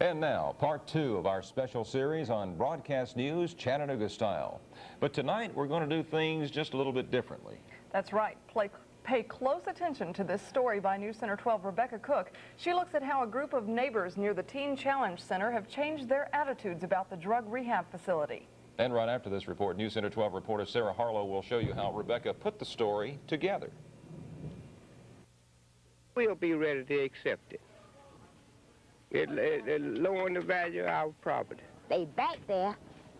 And now, part 2 of our special series on broadcast news, Chattanooga style. But tonight, we're going to do things just a little bit differently. That's right. Pay close attention to this story by News Center 12 Rebecca Cook. She looks at how a group of neighbors near the Teen Challenge Center have changed their attitudes about the drug rehab facility. And right after this report, News Center 12 reporter Sarah Harlow will show you how Rebecca put the story together. We'll be ready to accept it. It lowering the value of our property. They back there,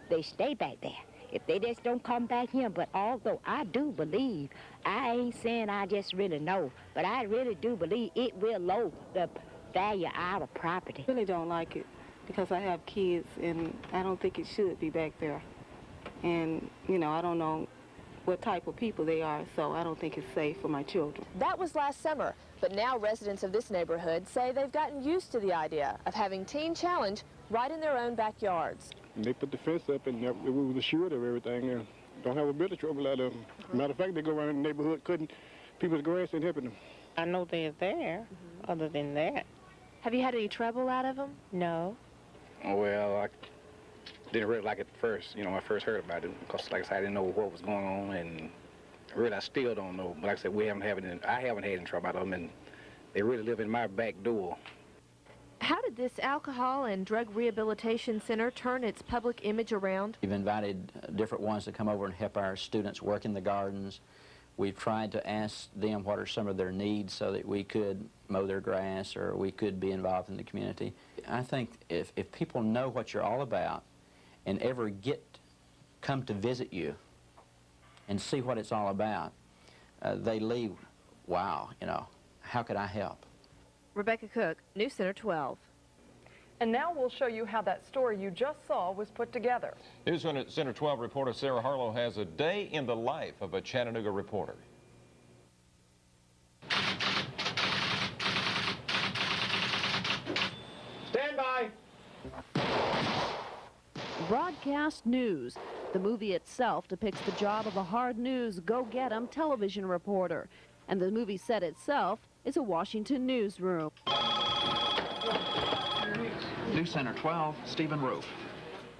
they stay back there. If they just don't come back here, but although I do believe, I ain't saying I just really know, but I really do believe it will lower the value of our property. I really don't like it because I have kids and I don't think it should be back there. And, you know, I don't know what type of people they are, so I don't think it's safe for my children. That was last summer, but now residents of this neighborhood say they've gotten used to the idea of having Teen Challenge right in their own backyards. And they put the fence up and we was assured of everything and don't have a bit of trouble out of them. Matter of fact, they go around the neighborhood cutting people's grass and helping them. I know they're there, other than that. Have you had any trouble out of them? No. Well, I didn't really like it at first, when I first heard about it, because like I said, I didn't know what was going on, and really I still don't know. But like I said, I haven't had any trouble out of them, and they really live in my back door. How did this alcohol and drug rehabilitation center turn its public image around? We've invited different ones to come over and help our students work in the gardens. We've tried to ask them what are some of their needs so that we could mow their grass or we could be involved in the community. I think if people know what you're all about and ever come to visit you and see what it's all about, they leave, wow, how could I help? Rebecca Cook, News Center 12. And now we'll show you how that story you just saw was put together. News Center 12 reporter Sarah Harlow has a day in the life of a Chattanooga reporter. Stand by. Broadcast news. The movie itself depicts the job of a hard news, go-get-'em television reporter. And the movie set itself is a Washington newsroom. News Center 12, Stephen Roof.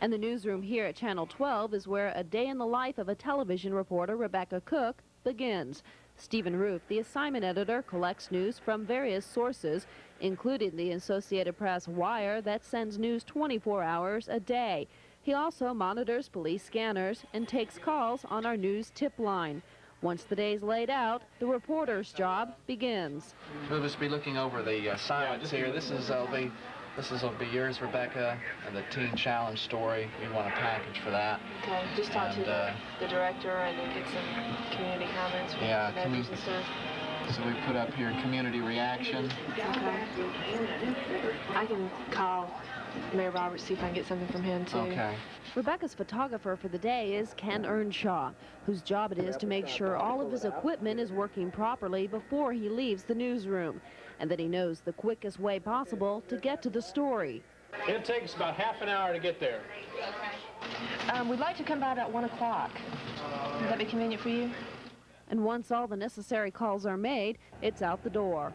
And the newsroom here at Channel 12 is where a day in the life of a television reporter, Rebecca Cook, begins. Stephen Roof, the assignment editor, collects news from various sources, including the Associated Press Wire that sends news 24 hours a day. He also monitors police scanners and takes calls on our news tip line. Once the day's laid out, the reporter's job begins. We'll just be looking over the assignments here. This will be yours, Rebecca, and the Teen Challenge story. We want a package for that. Okay, just talk to the director and then get some community comments from the neighbors and stuff. So we put up here community reaction. Okay. I can call Mayor Roberts, see if I can get something from him, too. Okay. Rebecca's photographer for the day is Ken Earnshaw, whose job it is to make sure all of his equipment is working properly before he leaves the newsroom, and that he knows the quickest way possible to get to the story. It takes about half an hour to get there. We'd like to come by about 1 o'clock. Would that be convenient for you? And once all the necessary calls are made, it's out the door.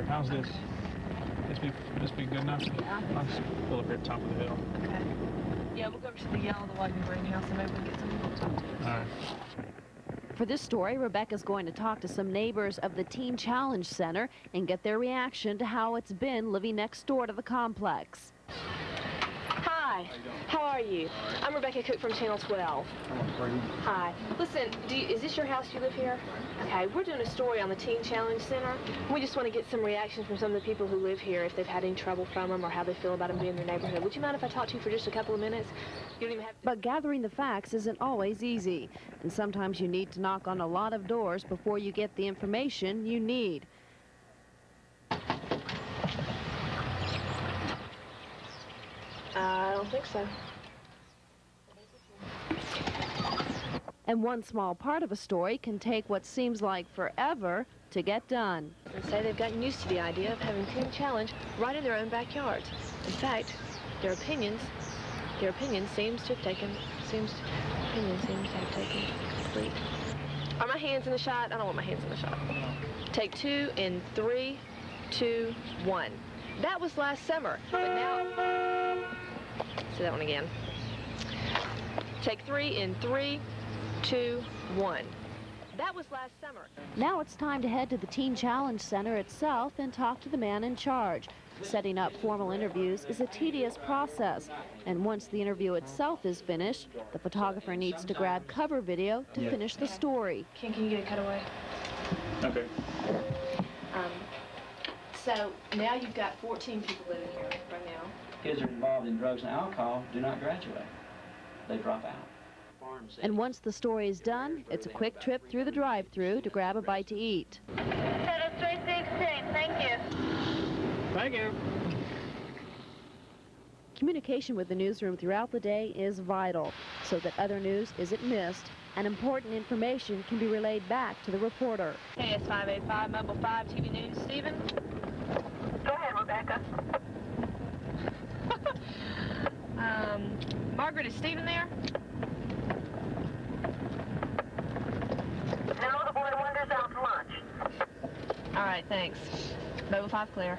How's this? This be good enough? I'll just pull up here at the top of the hill. Okay. Yeah, we'll go over to the yellow, the white and greenhouse, and maybe we can get something to talk to. All right. For this story, Rebecca's going to talk to some neighbors of the Teen Challenge Center and get their reaction to how it's been living next door to the complex. Hi, how are you? I'm Rebecca Cook from Channel 12. Hi. Listen, is this your house? You live here? Okay, we're doing a story on the Teen Challenge Center. We just want to get some reactions from some of the people who live here, if they've had any trouble from them or how they feel about them being in their neighborhood. Would you mind if I talk to you for just a couple of minutes? You don't even have to... But gathering the facts isn't always easy, and sometimes you need to knock on a lot of doors before you get the information you need. I don't think so. And one small part of a story can take what seems like forever to get done. They say they've gotten used to the idea of having Teen Challenge right in their own backyards. In fact, their opinions seems to have taken complete. Are my hands in the shot? I don't want my hands in the shot. Take 2 in 3, 2, 1. That was last summer, but now... See that one again. Take 3 in 3, 2, 1. That was last summer. Now it's time to head to the Teen Challenge Center itself and talk to the man in charge. Setting up formal interviews is a tedious process, and once the interview itself is finished, the photographer needs to grab cover video to finish the story. Can you get a cutaway? Okay. So now you've got 14 people living here right now. Kids are involved in drugs and alcohol do not graduate. They drop out. And once the story is done, it's a quick trip through the drive-thru to grab a bite to eat. Set 316, thank you. Thank you. Communication with the newsroom throughout the day is vital so that other news isn't missed and important information can be relayed back to the reporter. KS585, Mobile 5, TV News, Stephen? Go ahead, Rebecca. Margaret, is Stephen there? No, the boy wonders out to lunch. All right, thanks. Mobile 5 clear.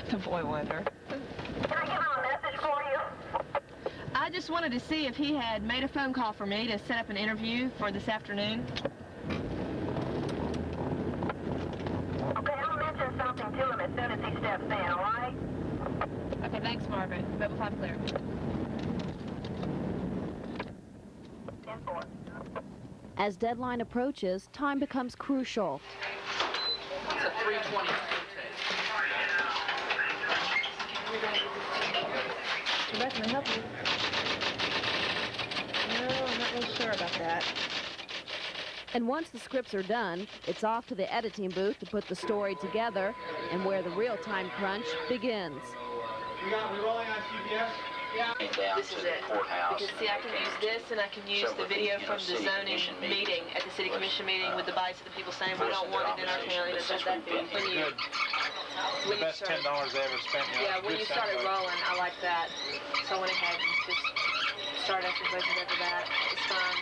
The boy wonder. Can I give him a message for you? I just wanted to see if he had made a phone call for me to set up an interview for this afternoon. Okay, I'll mention something to him as soon as he steps in, all right? Okay, thanks, Margaret. Mobile 5 clear. 10-4. As deadline approaches, time becomes crucial. It's a 320. Rebecca, can I help you? No, I'm not really sure about that. And once the scripts are done, it's off to the editing booth to put the story together and where the real-time crunch begins. We rolling on CBS? Yeah. This is it. Because, see, I can use this and I can use the video from the zoning meeting at the city commission meeting with the bites of the people saying we don't want it in our town. And it's just that big. The best $10 I ever spent. Yeah, when you started rolling, I like that. So I went ahead and just started asking questions after that. It's fun.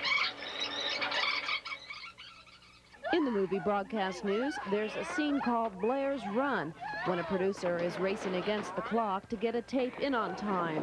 In the movie broadcast news, there's a scene called Blair's Run, when a producer is racing against the clock to get a tape in on time.